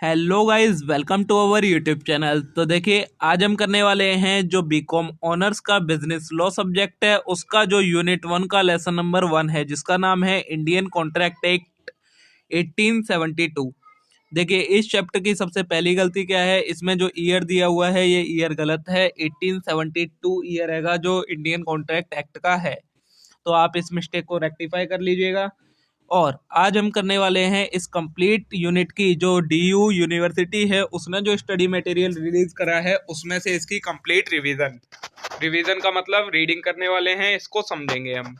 Hello guys, welcome to our YouTube channel. तो देखिए, आज हम करने वाले हैं जो बीकॉम ऑनर्स का बिजनेस लॉ सब्जेक्ट है उसका जो यूनिट 1 का लेसन नंबर 1 है, जिसका नाम है इंडियन कॉन्ट्रैक्ट एक्ट 1872। देखिए, इस चैप्टर की सबसे पहली गलती क्या है, इसमें जो ईयर दिया हुआ है ये ईयर गलत है। 1872 ईयर है जो इंडियन कॉन्ट्रैक्ट एक्ट का है, तो आप इस मिस्टेक को रेक्टिफाई कर लीजिएगा। और आज हम करने वाले हैं इस कंप्लीट यूनिट की, जो डीयू यूनिवर्सिटी है उसने जो स्टडी मटेरियल रिलीज करा है उसमें से इसकी कंप्लीट रिवीजन। रिवीजन का मतलब रीडिंग करने वाले हैं, इसको समझेंगे हम।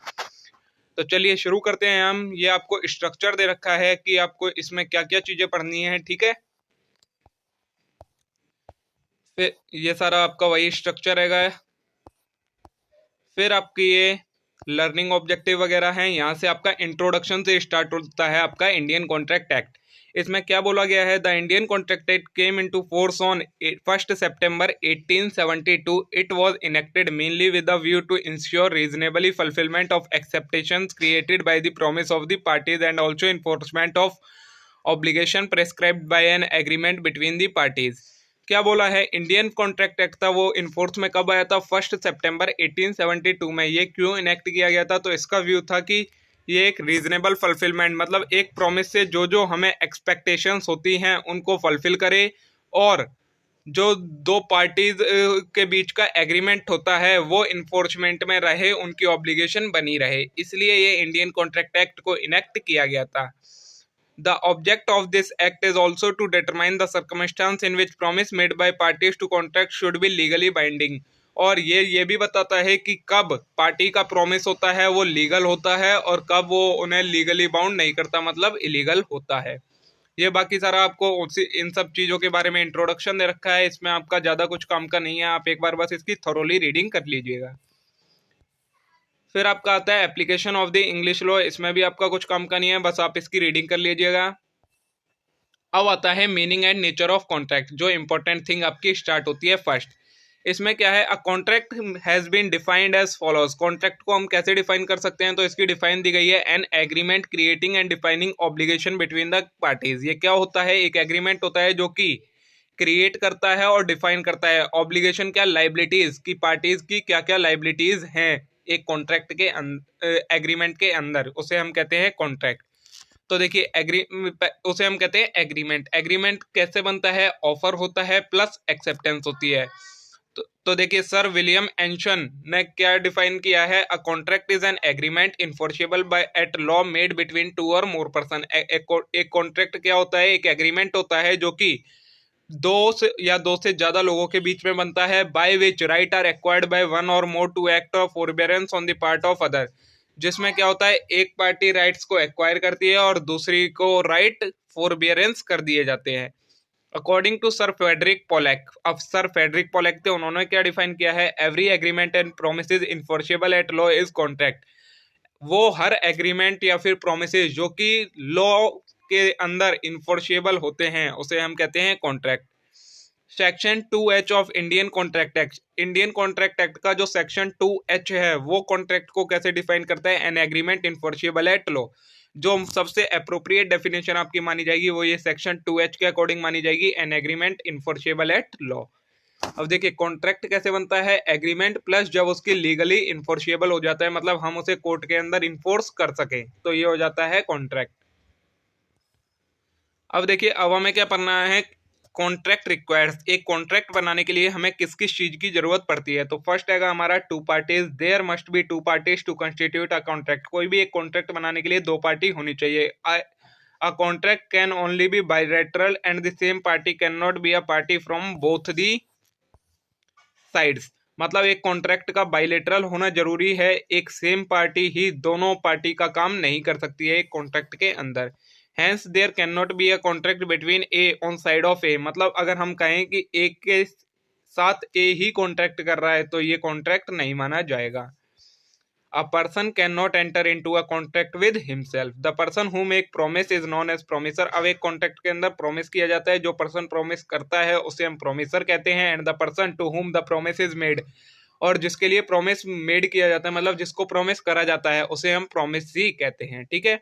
तो चलिए शुरू करते हैं हम। ये आपको स्ट्रक्चर दे रखा है कि आपको इसमें क्या क्या चीजें पढ़नी है, ठीक है। फिर ये सारा आपका वही स्ट्रक्चर रहेगा। फिर आपकी ये लर्निंग ऑब्जेक्टिव वगैरह हैं। यहाँ से आपका इंट्रोडक्शन से स्टार्ट होता है आपका इंडियन कॉन्ट्रैक्ट एक्ट। इसमें क्या बोला गया है, the Indian contract act came into force on 1 September 1872। It was enacted mainly with the view to ensure reasonably fulfilment of expectations created by the promise of the parties and also enforcement of obligation prescribed by an agreement between the parties. क्या बोला है, Indian contract act था वो enforce में कब आया था, 1 September 1872 में। ये क्यों इनेक्ट किया गया था, तो इसका व्यू था कि ये एक रीजनेबल फुलफिलमेंट, मतलब एक प्रॉमिस से जो जो हमें एक्सपेक्टेशंस होती हैं उनको फुलफिल करे, और जो दो पार्टीज के बीच का एग्रीमेंट होता है वो इन्फोर्समेंट में रहे, उनकी ऑब्लिगेशन बनी रहे। इसलिए ये इंडियन कॉन्ट्रैक्ट एक्ट को इनेक्ट किया गया था। The object of this act is also to determine the circumstance in which promise made by parties to contract should be legally binding। और ये भी बताता है कि कब पार्टी का प्रॉमिस होता है वो लीगल होता है और कब वो उन्हें लीगली बाउंड नहीं करता, मतलब इलीगल होता है। ये बाकी सारा आपको इन सब चीज़ों के बारे में इंट्रोडक्शन दे रखा है। इसमें आपका ज़्यादा कुछ काम का नहीं है, आप एक बार बस इसकी थोरोली रीडिंग कर लीजिएगा। फिर आपका आता है application of the English law. इसमें भी आपका कुछ काम का नहीं है, बस आप इसकी रीडिंग कर लीजिएगा। अब आता है meaning and nature of contract, जो इंपॉर्टेंट थिंग आपकी स्टार्ट होती है फर्स्ट। इसमें क्या है, a contract has been defined as follows. Contract को हम कैसे डिफाइन कर सकते हैं, तो इसकी डिफाइन दी गई है, an agreement creating and defining obligation between the parties. ये क्या होता है, एक एग्रीमेंट होता है जो कि क्रिएट करता है और डिफाइन करता है ऑब्लिगेशन, क्या लाइबिलिटीज की, पार्टीज की क्या क्या लाइबिलिटीज हैं एक कॉन्ट्रैक्ट के एग्रीमेंट के अंदर, उसे हम कहते हैं कॉन्ट्रैक्ट। तो देखिए उसे हम कहते हैं एग्रीमेंट। एग्रीमेंट कैसे बनता है, ऑफर होता है प्लस एक्सेप्टेंस होती है। तो देखिए सर विलियम एंशन ने क्या डिफाइन किया है, a contract is an agreement enforceable by at law made between two or more person. एक कॉन्ट्रैक्ट क्या होता है, एक एग्रीमेंट होता है जो कि दो से ज्यादा लोगों के बीच में बनता है, by which right are acquired by one or more to act of forbearance on the part of other. जिसमें क्या होता है, एक पार्टी राइट्स को एक्वायर करती है और दूसरी को राइट फॉरबियरेंस कर दिए जाते हैं। According to sir Frederick Pollock, अब सर फेडरिक पोलैक थे, उन्होंने क्या डिफाइन किया है, every agreement and promises enforceable at law is contract. वो हर एग्रीमेंट या फिर प्रोमिसेस जो कि लॉ के अंदर इन्फोर्सेबल होते हैं उसे हम कहते हैं contract. Section 2H of Indian contract act, Indian contract act का जो सेक्शन 2H है वो कॉन्ट्रैक्ट को कैसे डिफाइन करता है, an agreement enforceable at law. जो सबसे अप्रोप्रिएट डेफिनेशन आपकी मानी जाएगी वो ये सेक्शन 2H के अकॉर्डिंग मानी जाएगी, an agreement enforceable at law. अब देखिए कॉन्ट्रैक्ट कैसे बनता है, एग्रीमेंट प्लस जब उसकी लीगली इन्फोर्सेबल हो जाता है, मतलब हम उसे कोर्ट के अंदर इन्फोर्स कर सके, तो ये हो जाता है कॉन्ट्रैक्ट। अब देखिए अब हमें क्या पढ़ना है, कॉन्ट्रैक्ट रिक्वायर्स। एक कॉन्ट्रैक्ट बनाने के लिए हमें किस किस चीज की जरूरत पड़ती है, तो फर्स्ट है हमारा two parties. There must be two parties to constitute a contract. कोई भी एक कॉन्ट्रैक्ट बनाने के लिए दो पार्टी होनी चाहिए। A contract can only be bilateral and the same party can not be a party from both the sides. मतलब एक कॉन्ट्रैक्ट का बायलैटरल होना जरूरी है, एक सेम पार्टी ही दोनों पार्टी का काम नहीं कर सकती है एक कॉन्ट्रैक्ट के अंदर। Hence there can not be a contract between A on side of A. मतलब अगर हम कहें कि एक के साथ ए ही कॉन्ट्रैक्ट कर रहा है तो ये कॉन्ट्रैक्ट नहीं माना जाएगा। A person cannot enter into a contract with himself. The person who make promise is known as promiser। अब एक कॉन्ट्रैक्ट के अंदर प्रॉमिस किया जाता है, जो पर्सन प्रॉमिस करता है उसे हम प्रोमिसर कहते हैं। And the person to whom the promise is made, और जिसके लिए प्रॉमिस मेड किया जाता है, मतलब जिसको प्रॉमिस करा जाता है उसे हम प्रोमिस ही कहते हैं, ठीक है।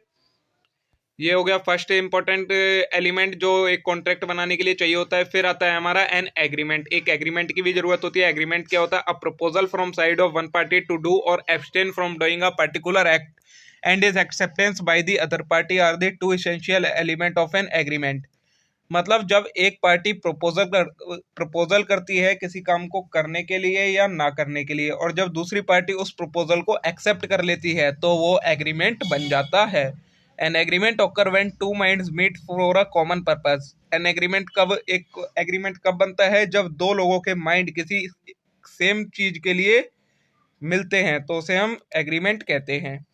ये हो गया फर्स्ट इंपॉर्टेंट एलिमेंट जो एक कॉन्ट्रैक्ट बनाने के लिए चाहिए होता है। फिर आता है हमारा एन एग्रीमेंट। एक एग्रीमेंट की भी जरूरत होती है। एग्रीमेंट क्या होता है? A proposal from side of one party to do or abstain from doing a particular act and is acceptance by the other party are the two essential element of an agreement. मतलब जब एक party proposal करती है किसी काम को करने के लिए या ना करने के लिए, और जब दूसरी पार्टी उस प्रपोजल को एक्सेप्ट कर लेती है, तो वो एग्रीमेंट बन जाता है। An agreement occur when two minds meet for a common purpose. एक एग्रीमेंट कब बनता है? जब दो लोगों के माइंड किसी सेम चीज के लिए मिलते हैं, तो उसे हम एग्रीमेंट कहते हैं।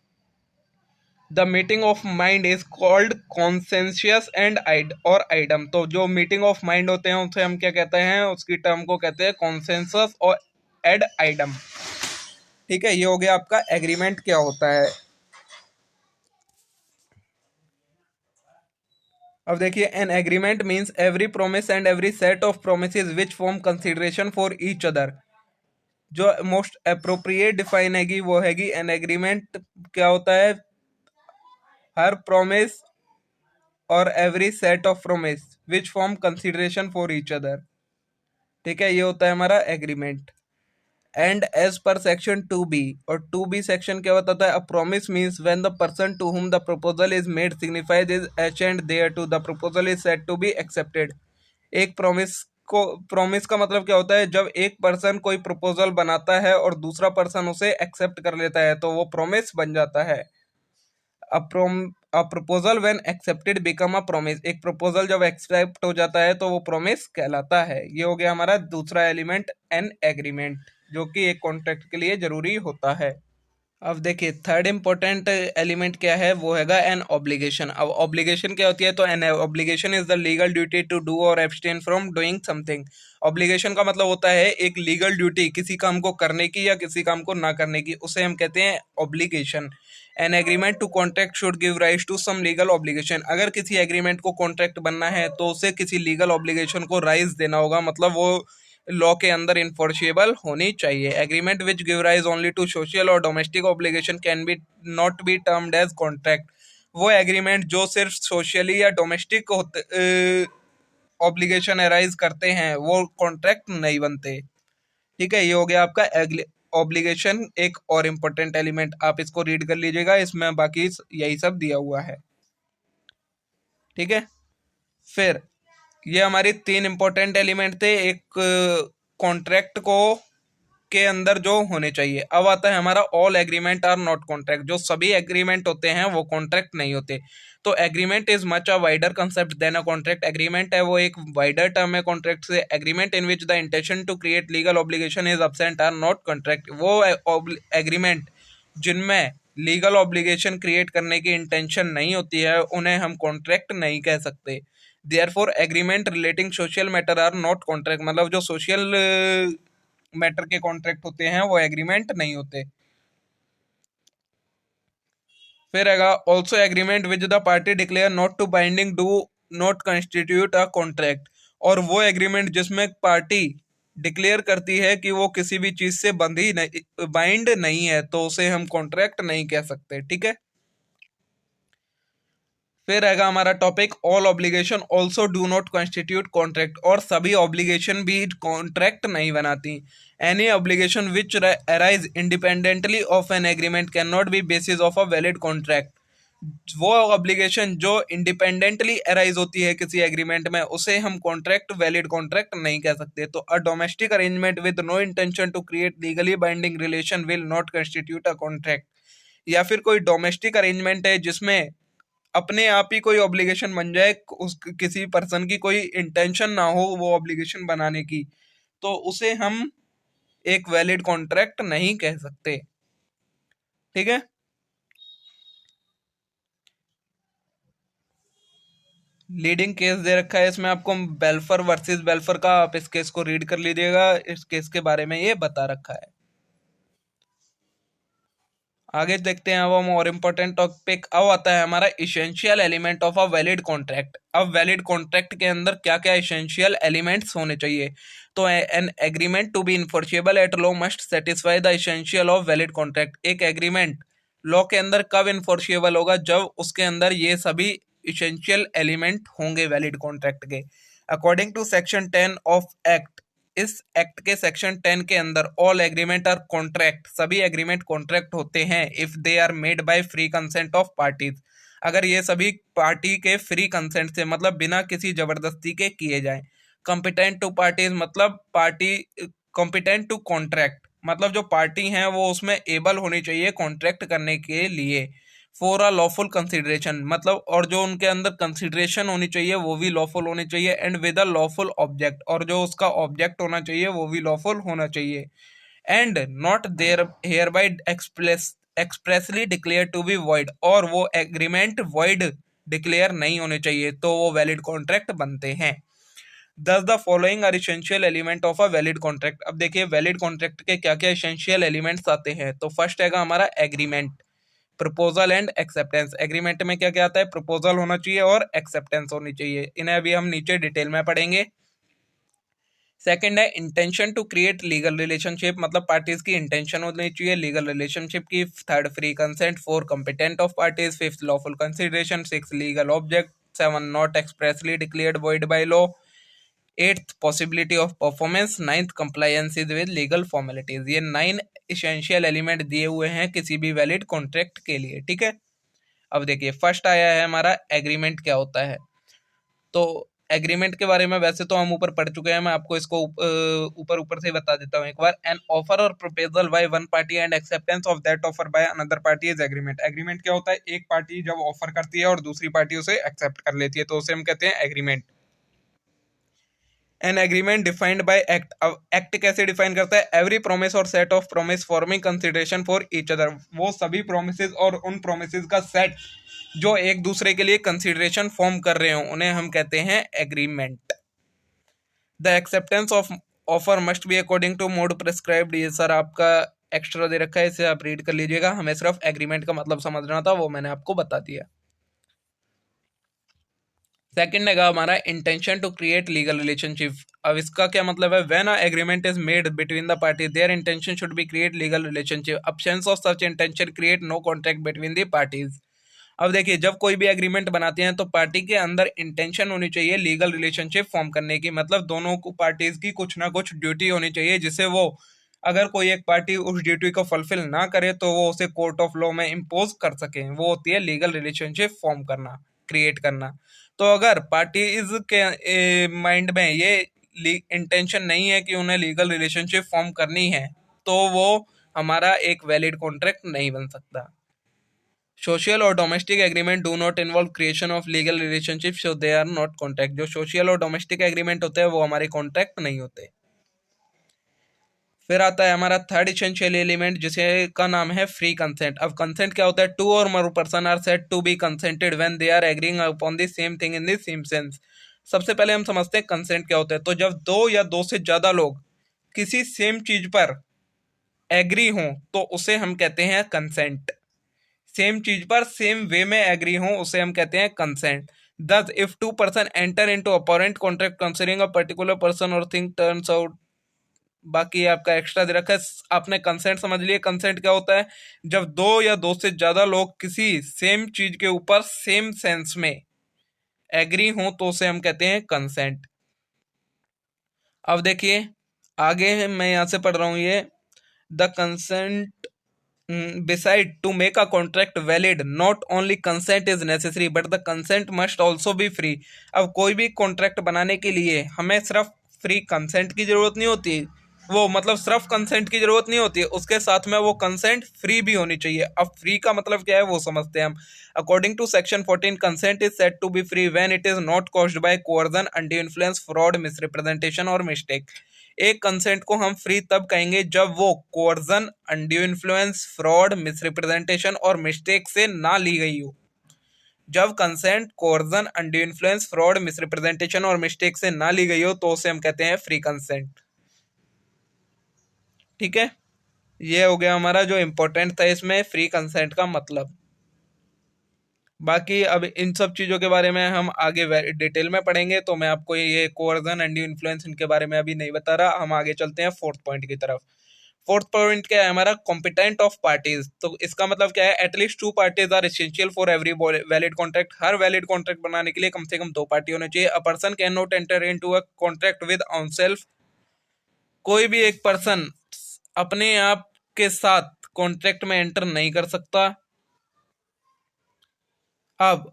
The meeting of mind is called consensus and और आइडम। तो जो मीटिंग ऑफ माइंड होते हैं उसे हम क्या कहते हैं? उसकी टर्म को कहते हैं कॉन्सेंसस और एड आइडम। ठीक है, ये हो गया आपका एग्रीमेंट क्या होता है। अब देखिए, an agreement means every promise and every set of promises which form consideration for each other. जो मोस्ट अप्रोप्रिएट डिफाइन हैगी वो हैगी एन एग्रीमेंट क्या होता है? हर प्रोमिस और every set of promise which form consideration for each other. ठीक है, ये होता है हमारा agreement. And as per section 2B, और 2B सेक्शन क्या बताता है? A promise means when the person to whom the proposal is made signifies is H and thereto the proposal is said to be accepted. एक promise का मतलब क्या होता है? जब एक पर्सन कोई प्रपोजल बनाता है और दूसरा पर्सन उसे एक्सेप्ट कर लेता है, तो वो प्रॉमिस बन जाता है। A proposal when accepted become a promise. एक प्रपोजल जब एक्सेप्ट हो जाता है तो वो प्रॉमिस कहलाता है। ये हो गया हमारा दूसरा एलिमेंट, एन एग्रीमेंट, जो कि एक कॉन्ट्रैक्ट के लिए जरूरी होता है। अब देखिए, थर्ड इंपॉर्टेंट एलिमेंट क्या है? वो हैगा एन ऑब्लिगेशन। अब ऑब्लिगेशन क्या होती है? तो an obligation is the legal duty to do or abstain from doing something. Obligation का मतलब होता है एक लीगल ड्यूटी किसी काम को करने की या किसी काम को ना करने की, उसे हम कहते हैं obligation. An agreement to contract should give rise to some legal obligation. अगर किसी एग्रीमेंट को कॉन्ट्रैक्ट बनना है तो उसे किसी लीगल ऑब्लिगेशन को राइज देना होगा, मतलब वो लॉ के अंदर इन्फोर्सेबल होनी चाहिए। Agreement which give rise only to social और domestic obligation can be not be termed as contract. वो एग्रीमेंट जो सिर्फ सोशली या डोमेस्टिक ऑब्लिगेशन अराइज करते हैं, वो कॉन्ट्रैक्ट नहीं बनते। ठीक है, ये हो गया आपका ऑब्लिगेशन। एक और इम्पोर्टेंट एलिमेंट, आप इसको रीड कर लीजिएगा, इसमें बाकी यही सब दिया हुआ है। ठीक है, फिर ये हमारी तीन इंपॉर्टेंट एलिमेंट थे एक कॉन्ट्रैक्ट को के अंदर जो होने चाहिए। अब आता है हमारा all agreement are not contract. जो सभी एग्रीमेंट होते हैं वो कॉन्ट्रैक्ट नहीं होते। तो agreement is much a wider concept than a contract. Agreement है वो एक वाइडर टर्म है कॉन्ट्रैक्ट से। Agreement in which the intention to create legal obligation is absent are not contract. वो एग्रीमेंट जिनमें लीगल ऑब्लिगेशन क्रिएट करने की intention नहीं होती है, उन्हें हम कॉन्ट्रैक्ट नहीं कह सकते। Therefore agreement relating social matter are not contract. मतलब जो सोशल मैटर के कॉन्ट्रैक्ट होते हैं वो एग्रीमेंट नहीं होते। फिर आएगा also agreement which the party declare not to binding do not constitute a contract. और वो एग्रीमेंट जिसमें पार्टी डिक्लेयर करती है कि वो किसी भी चीज से बंधी नहीं, बाइंड नहीं है, तो उसे हम कॉन्ट्रैक्ट नहीं कह सकते। ठीक है, फिर रहेगा हमारा topic all obligation also do not constitute contract. और सभी ऑब्लिगेशन भी कॉन्ट्रैक्ट नहीं बनाती। Any obligation which arise independently of an agreement can not B basis of a valid contract. वो ऑब्लिगेशन जो इंडिपेंडेंटली अराइज होती है किसी एग्रीमेंट में, उसे हम कॉन्ट्रैक्ट वैलिड कॉन्ट्रैक्ट नहीं कह सकते। तो a domestic arrangement with no intention to create legally binding relation will not constitute a contract. या फिर कोई डोमेस्टिक अरेंजमेंट है जिसमें अपने आप ही कोई ऑब्लिगेशन बन जाए, उस किसी पर्सन की कोई इंटेंशन ना हो वो ऑब्लिगेशन बनाने की, तो उसे हम एक वैलिड कॉन्ट्रैक्ट नहीं कह सकते। ठीक है, लीडिंग केस दे रखा है इसमें आपको बेल्फर वर्सेस बेल्फर का। आप इस केस को रीड कर लीजिएगा, इस केस के बारे में ये बता रखा है। आगे देखते हैं अब हम और इम्पोर्टेंट टॉपिक। अब आता है हमारा essential element of a valid contract. अब वैलिड कॉन्ट्रैक्ट के अंदर क्या क्या इसेंशियल एलिमेंट्स होने चाहिए? तो an agreement to be enforceable at law must satisfy the essential of valid contract. एक एग्रीमेंट लॉ के अंदर कब इन्फोर्सेबल होगा? जब उसके अंदर ये सभी इसेंशियल एलिमेंट होंगे वैलिड कॉन्ट्रैक्ट के। According to section 10 of act, इस एक्ट के सेक्शन 10 के अंदर ऑल एग्रीमेंट आर कॉन्ट्रैक्ट, सभी एग्रीमेंट कॉन्ट्रैक्ट होते हैं if they are made by free consent of parties, अगर ये सभी पार्टी के फ्री कंसेंट से मतलब बिना किसी जबरदस्ती के किए जाएं। कॉम्पिटेंट टू पार्टीज मतलब पार्टी, कॉम्पिटेंट टू कॉन्ट्रैक्ट मतलब जो पार्टी हैं वो उसमें एबल होनी चाहिए कॉन्ट्रैक्ट करने के लिए। फॉर अ लॉफुल कंसिडरेशन मतलब, और जो उनके अंदर कंसिडरेशन होनी चाहिए वो भी लॉफुल होनी चाहिए। And with a lawful object, और जो उसका ऑब्जेक्ट होना चाहिए वो भी लॉफुल होना चाहिए। And not there hereby expressly declare to be void, और वो एग्रीमेंट वॉइड डिक्लेयर नहीं होने चाहिए तो वो वैलिड कॉन्ट्रैक्ट बनते हैं। Thus the following are essential element of a valid contract. अब देखिए वैलिड कॉन्ट्रैक्ट के क्या क्या इसेंशियल एलिमेंट्स आते हैं। तो फर्स्ट है हमारा agreement, proposal and acceptance. Agreement में क्या क्या आता है, प्रपोजल होना चाहिए और एक्सेप्टेंस होनी चाहिए। इन्हें अभी हम नीचे डिटेल में पढ़ेंगे। सेकंड है intention to create legal relationship, मतलब पार्टीज की इंटेंशन होनी चाहिए लीगल रिलेशनशिप की। Third free consent. Four competent of parties. Fifth lawful consideration. Six legal object. Seven not expressly declared void by law. Eighth possibility of performance. Ninth compliance with legal formalities. ये 9 essential element दिए हुए हैं किसी भी valid contract के लिए, ठीक है। अब देखिए फर्स्ट आया है हमारा एग्रीमेंट क्या होता है। तो एग्रीमेंट के बारे में वैसे तो हम ऊपर पढ़ चुके हैं, मैं आपको इसको ऊपर ऊपर से बता देता हूँ एक बार। एन ऑफर और proposal by one party and acceptance of that offer by another party is agreement. Agreement क्या होता है, एक पार्टी जब ऑफर करती है और दूसरी पार्टी उसे एक्सेप्ट कर लेती है तो उसे हम कहते हैं agreement. An agreement defined by act. अब एक्ट कैसे डिफाइन करता है, एवरी प्रोमिस और set of promise forming consideration for each other. वो सभी प्रोमिसेस और उन प्रोमिसेस का सेट जो एक दूसरे के लिए कंसिडरेशन फॉर्म कर रहे हो उन्हें हम कहते हैं agreement. The acceptance of offer must be according to mode prescribed. ये सर आपका एक्स्ट्रा दे रखा है, इसे आप रीड कर लीजिएगा, हमें सिर्फ एग्रीमेंट का मतलब समझना था, वो मैंने आपको बता दिया। सेकंड है हमारा intention to create legal relationship. अब इसका क्या मतलब है, when a agreement is made between the party their intention should be create legal relationship. Absence of such intention create no contract between the parties. अब देखिए जब कोई भी एग्रीमेंट बनाते हैं तो पार्टी के अंदर इंटेंशन होनी चाहिए लीगल रिलेशनशिप फॉर्म करने की, मतलब दोनों को पार्टीज की कुछ ना कुछ ड्यूटी होनी चाहिए जिसे वो, अगर कोई एक पार्टी उस ड्यूटी को फुलफिल ना करे तो वो उसे कोर्ट ऑफ लॉ में इम्पोज कर सके, वो होती है लीगल रिलेशनशिप फॉर्म करना, क्रिएट करना। तो अगर पार्टीज के माइंड में ये इंटेंशन नहीं है कि उन्हें लीगल रिलेशनशिप फॉर्म करनी है तो वो हमारा एक वैलिड कॉन्ट्रैक्ट नहीं बन सकता। सोशल और domestic agreement do not involve creation of legal relationship so they are not contract. जो सोशल और डोमेस्टिक एग्रीमेंट होते हैं वो हमारे कॉन्ट्रैक्ट नहीं होते। फिर आता है हमारा थर्ड इसेंशियल एलिमेंट जिसे का नाम है फ्री कंसेंट। अब कंसेंट क्या होता है, two or more person are said to be consented when they are agreeing upon the same thing in the same sense. सबसे पहले हम समझते हैं कंसेंट क्या होता है। तो जब दो या दो से ज्यादा लोग किसी सेम चीज पर एग्री हों तो उसे हम कहते हैं कंसेंट। सेम चीज पर सेम वे में एग्री हों उसे हम कहते हैं consent. Thus, if two person enter into apparent contract concerning a particular person or thing turns out, बाकी आपका एक्स्ट्रा दे रखा है, आपने कंसेंट समझ लिया। कंसेंट क्या होता है, जब दो या दो से ज्यादा लोग किसी सेम चीज के ऊपर सेम सेंस में एग्री हों तो उसे हम कहते हैं कंसेंट। अब देखिए आगे मैं यहां से पढ़ रहा हूं ये, the consent beside to make a contract valid not only consent is necessary but the consent must also be free। अब कोई भी कॉन्ट्रैक्ट बनाने के लिए हमें सिर्फ फ्री कंसेंट की जरूरत नहीं होती, वो मतलब सिर्फ कंसेंट की जरूरत नहीं होती है, उसके साथ में वो कंसेंट फ्री भी होनी चाहिए। अब फ्री का मतलब क्या है वो समझते हैं हम। According to section 14 consent is said to be free when it is not caused by coercion, undue influence, fraud, misrepresentation और मिस्टेक। एक कंसेंट को हम फ्री तब कहेंगे जब वो coercion, undue influence, fraud, misrepresentation और मिस्टेक से ना ली गई हो। जब consent coercion, undue influence, fraud, misrepresentation और मिस्टेक से ना ली गई हो तो उसे हम कहते हैं फ्री कंसेंट। ठीक है, ये हो गया हमारा जो इंपॉर्टेंट था इसमें फ्री कंसेंट का मतलब। बाकी अब इन सब चीज़ों के बारे में हम आगे डिटेल में पढ़ेंगे, तो मैं आपको ये कोअर्जन, अनड्यू इन्फ्लुएंस इनके बारे में अभी नहीं बता रहा। हम आगे चलते हैं फोर्थ पॉइंट की तरफ। फोर्थ पॉइंट क्या है हमारा, कॉम्पिटेंट ऑफ पार्टीज। तो इसका मतलब क्या है, at least 2 parties are essential for every valid contract. हर वैलिड कॉन्ट्रैक्ट बनाने के लिए कम से कम 2 पार्टी होने चाहिए। A person can not enter into a contract with on self, कोई भी एक पर्सन अपने आप के साथ कॉन्ट्रैक्ट में एंटर नहीं कर सकता। अब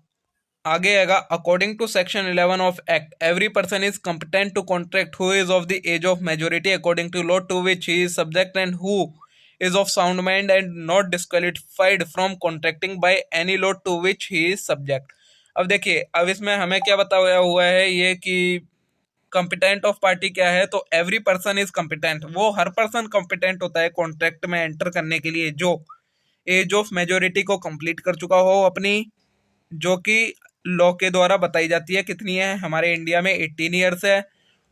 आगे आएगा, according to section 11 of act every person is competent to contract who is of the age of majority according to law to which he is subject and who is of sound mind and not disqualified from contracting by any law to which he is subject. अब देखिए, अब इसमें हमें क्या बताया हुआ है ये कि कॉम्पिटेंट ऑफ पार्टी क्या है, तो एवरी पर्सन इज कॉम्पिटेंट, वो हर पर्सन कॉम्पिटेंट होता है कॉन्ट्रैक्ट में एंटर करने के लिए जो एज ऑफ मेजोरिटी को कंप्लीट कर चुका हो अपनी, जो कि लॉ के द्वारा बताई जाती है कितनी है, हमारे इंडिया में 18 ईयर्स है,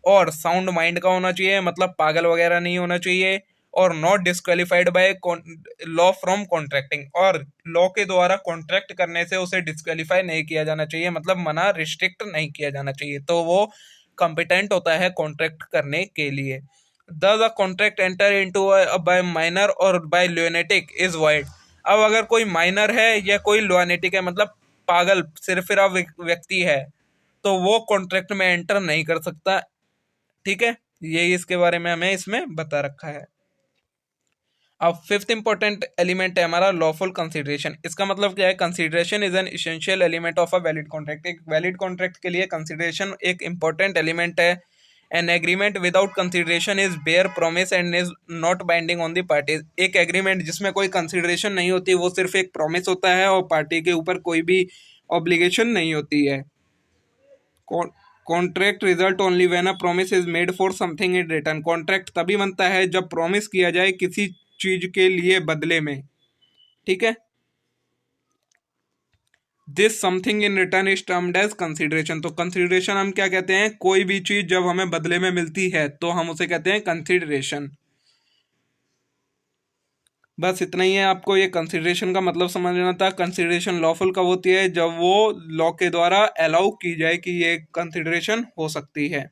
और साउंड माइंड का होना चाहिए, मतलब पागल वगैरह नहीं होना चाहिए, और not disqualified by law from contracting, और लॉ के द्वारा कॉन्ट्रैक्ट करने से उसे डिस्क्वालीफाई नहीं किया जाना चाहिए, मतलब मना रिस्ट्रिक्ट नहीं किया जाना चाहिए, तो वो कॉम्पिटेंट होता है कॉन्ट्रैक्ट करने के लिए। The contract enter into bye minor और बाय लुनेटिक इज वाइड। अब अगर कोई माइनर है या कोई लुनेटिक है, मतलब पागल सिरफिरा व्यक्ति है, तो वो कॉन्ट्रैक्ट में एंटर नहीं कर सकता। ठीक है, यही इसके बारे में हमें इसमें बता रखा है। अब फिफ्थ इंपॉर्टेंट एलिमेंट है हमारा लॉफुल कंसिडरेशन। इसका मतलब क्या है, consideration is an essential element of a valid contract. एक वैलिड कॉन्ट्रैक्ट के लिए कंसिडरेशन एक इंपॉर्टेंट एलिमेंट है। An agreement without consideration is bare promise and is not binding on the parties. एक एग्रीमेंट जिसमें कोई कंसिडरेशन नहीं होती, वो सिर्फ एक प्रॉमिस होता है और पार्टी के ऊपर कोई भी ऑब्लिगेशन नहीं होती है। Contract result only when a promise is made for something in return. Contract तभी बनता है जब प्रॉमिस किया जाए किसी चीज के लिए बदले में। ठीक है, this something in return is termed as consideration. तो कंसिडरेशन हम क्या कहते हैं, कोई भी चीज जब हमें बदले में मिलती है तो हम उसे कहते हैं कंसिडरेशन। बस इतना ही है, आपको ये कंसिडरेशन का मतलब समझना था। कंसिडरेशन लॉफुल कब होती है, जब वो लॉ के द्वारा अलाउ की जाए कि ये कंसिडरेशन हो सकती है।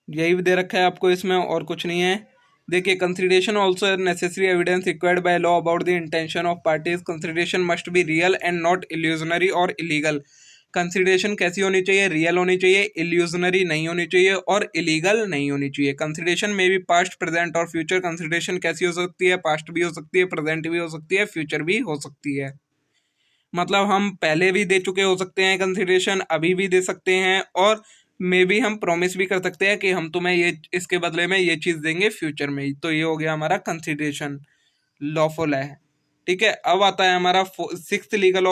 यही दे रखा है आपको इसमें, और कुछ नहीं है। देखिए, consideration also necessary evidence required by law about the intention of parties. Consideration must be real and not illusionary और इलीगल। कंसिडरेशन कैसी होनी चाहिए, रियल होनी चाहिए, इल्यूजनरी नहीं होनी चाहिए और इलीगल नहीं होनी चाहिए। कंसिडरेशन में भी पास्ट, प्रेजेंट और फ्यूचर। कंसिडरेशन कैसी हो सकती है, पास्ट भी हो सकती है, प्रेजेंट भी हो सकती है, फ्यूचर भी हो सकती है। मतलब हम पहले भी दे चुके हो सकते हैं कंसिडरेशन, अभी भी दे सकते हैं, और मे भी हम प्रॉमिस भी कर सकते हैं कि हम तुम्हें ये इसके बदले में ये चीज देंगे फ्यूचर में ही। तो ये हो गया हमारा कंसिडरेशन लॉफुल है। ठीक है, अब आता है हमारा सिक्स्थ लीगल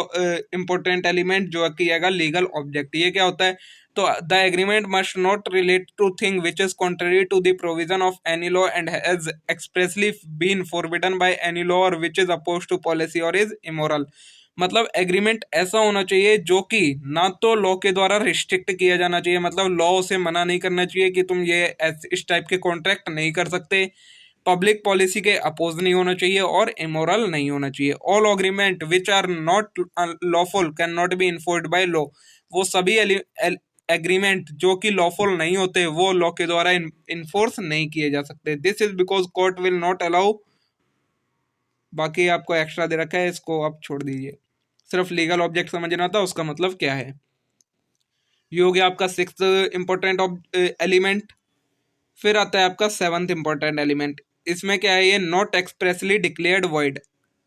इंपॉर्टेंट एलिमेंट, जो कि आएगा लीगल ऑब्जेक्ट। ये क्या होता है, तो the agreement must not relate to thing which is contrary to the provision of any law and has expressly been forbidden by any law or which is oppose to policy or is immoral. मतलब agreement ऐसा होना चाहिए जो कि ना तो law के द्वारा रिस्ट्रिक्ट किया जाना चाहिए, मतलब लॉ से मना नहीं करना चाहिए कि तुम ये इस टाइप के कॉन्ट्रैक्ट नहीं कर सकते, पब्लिक पॉलिसी के अपोज नहीं होना चाहिए, और इमोरल नहीं होना चाहिए। All agreement which are not lawful can not be enforced by law. वो सभी एग्रीमेंट जो कि लॉफुल नहीं होते वो लॉ के द्वारा इन्फोर्स नहीं किए जा सकते। This is because court will not allow. बाकी आपको एक्स्ट्रा दे रखा है, इसको आप छोड़ दीजिए, सिर्फ लीगल ऑब्जेक्ट समझना था उसका मतलब क्या है। ये हो गया आपका सिक्स्थ इंपॉर्टेंट एलिमेंट। फिर आता है आपका सेवंथ इंपॉर्टेंट एलिमेंट। इसमें क्या है, ये नॉट एक्सप्रेसली डिक्लेयर्ड वॉइड।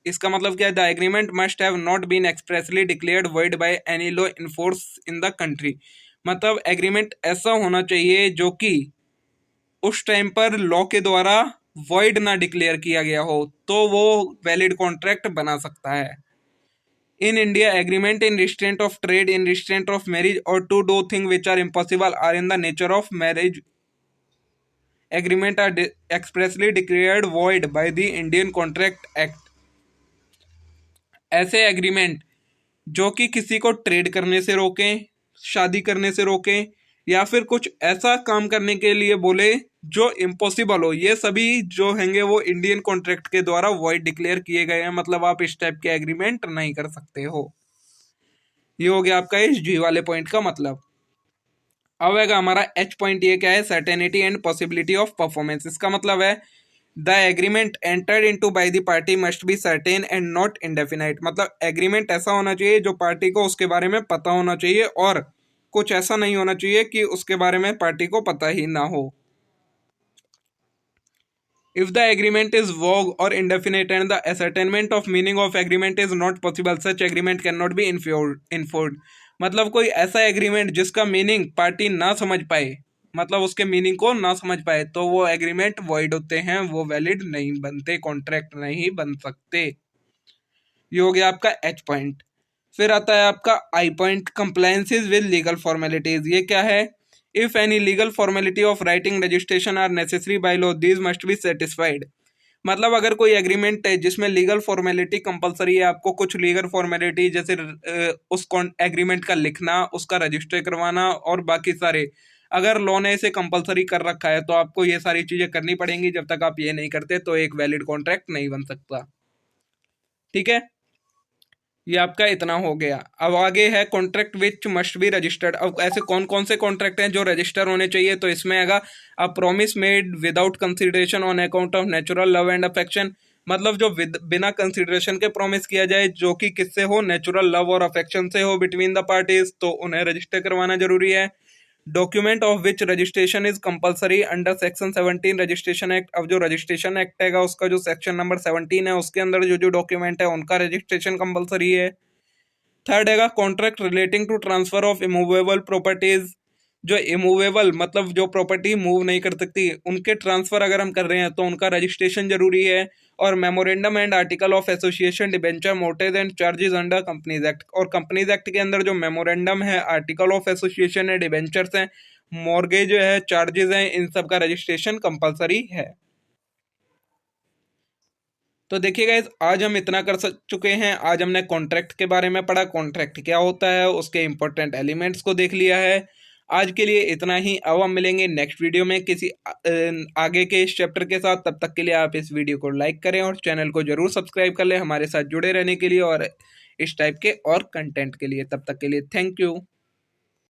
इसका मतलब क्या है, the agreement must have not been expressly declared void by any law in force in the country. मतलब एग्रीमेंट ऐसा होना चाहिए जो कि उस टाइम पर लॉ के द्वारा वॉइड ना डिक्लेयर किया गया हो, तो वो वैलिड कॉन्ट्रैक्ट बना सकता है। In India, agreement in restraint of trade, in restraint of marriage, or to do things which are impossible are in the nature of marriage. Agreement are expressly declared void by the Indian Contract Act. ऐसे agreement जो कि किसी को trade करने से रोकें, शादी करने से रोकें, या फिर कुछ ऐसा काम करने के लिए बोले जो इम्पॉसिबल हो, ये सभी जो हैंगे वो इंडियन कॉन्ट्रैक्ट के द्वारा वॉइड डिक्लेयर किए गए हैं। मतलब आप इस टाइप के एग्रीमेंट नहीं कर सकते हो। ये हो गया आपका इस जी वाले पॉइंट का मतलब। अब आएगा हमारा एच पॉइंट, ये क्या है, certainty and possibility of performance. इसका मतलब है the agreement entered into by the party must be certain and not indefinite. मतलब एग्रीमेंट ऐसा होना चाहिए जो पार्टी को उसके बारे में पता होना चाहिए, और कुछ ऐसा नहीं होना चाहिए कि उसके बारे में पार्टी को पता ही ना हो। If the agreement is vague or indefinite and the ascertainment of meaning of agreement is not possible, such agreement cannot be enforced। मतलब कोई ऐसा एग्रीमेंट जिसका मीनिंग पार्टी ना समझ पाए, मतलब उसके मीनिंग को ना समझ पाए, तो वो एग्रीमेंट वॉइड होते हैं, वो वैलिड नहीं बनते, कॉन्ट्रैक्ट नहीं बन सकते। ये हो गया आपका एच पॉइंट। फिर आता है आपका I point, compliances with legal formalities. ये क्या है, if any legal formality of writing registration are necessary by law these must be satisfied. मतलब अगर कोई एग्रीमेंट है जिसमें लीगल फॉर्मेलिटी कंपलसरी है, आपको कुछ लीगल फॉर्मेलिटी जैसे उस एग्रीमेंट का लिखना, उसका रजिस्टर करवाना और बाकी सारे, अगर लॉ ने इसे कंपलसरी कर रखा है तो आपको ये सारी चीजें करनी पड़ेंगी। जब तक आप ये नहीं करते तो एक वैलिड कॉन्ट्रैक्ट नहीं बन सकता। ठीक है, ये आपका इतना हो गया। अब आगे है contract which must be registered. अब ऐसे कौन कौन से कॉन्ट्रैक्ट हैं जो रजिस्टर होने चाहिए, तो इसमें आएगा a promise made without consideration on account of natural love and affection. मतलब जो बिना कंसिडरेशन के प्रॉमिस किया जाए, जो कि किससे हो, नेचुरल लव और अफेक्शन से हो बिटवीन द पार्टीज, तो उन्हें रजिस्टर करवाना जरूरी है। Document of which registration is compulsory under section 17 registration act. अब जो रजिस्ट्रेशन एक्ट है उसका जो सेक्शन नंबर 17 है उसके अंदर जो जो डॉक्यूमेंट है उनका रजिस्ट्रेशन कंपलसरी है। थर्ड हैगा contract relating to transfer of immovable properties. जो इमूवेबल मतलब जो प्रॉपर्टी मूव नहीं कर सकती, उनके ट्रांसफर अगर हम कर रहे हैं तो उनका रजिस्ट्रेशन जरूरी है। और memorandum and article of association, debenture, mortgage and charges under companies act. और कंपनीज एक्ट के अंदर जो मेमोरेंडम है, आर्टिकल ऑफ एसोसिएशन है, डिबेंचर्स हैं, मॉर्गेज है, चार्जेस हैं, इन सब का रजिस्ट्रेशन कंपलसरी है। तो देखिए गाइस, आज हम इतना कर चुके हैं। आज हमने कॉन्ट्रैक्ट के बारे में पढ़ा, कॉन्ट्रैक्ट क्या होता है, उसके इंपॉर्टेंट एलिमेंट्स को देख लिया है। आज के लिए इतना ही। अब हम मिलेंगे नेक्स्ट वीडियो में किसी आगे के इस चैप्टर के साथ। तब तक के लिए आप इस वीडियो को लाइक करें और चैनल को जरूर सब्सक्राइब कर लें हमारे साथ जुड़े रहने के लिए और इस टाइप के और कंटेंट के लिए। तब तक के लिए थैंक यू।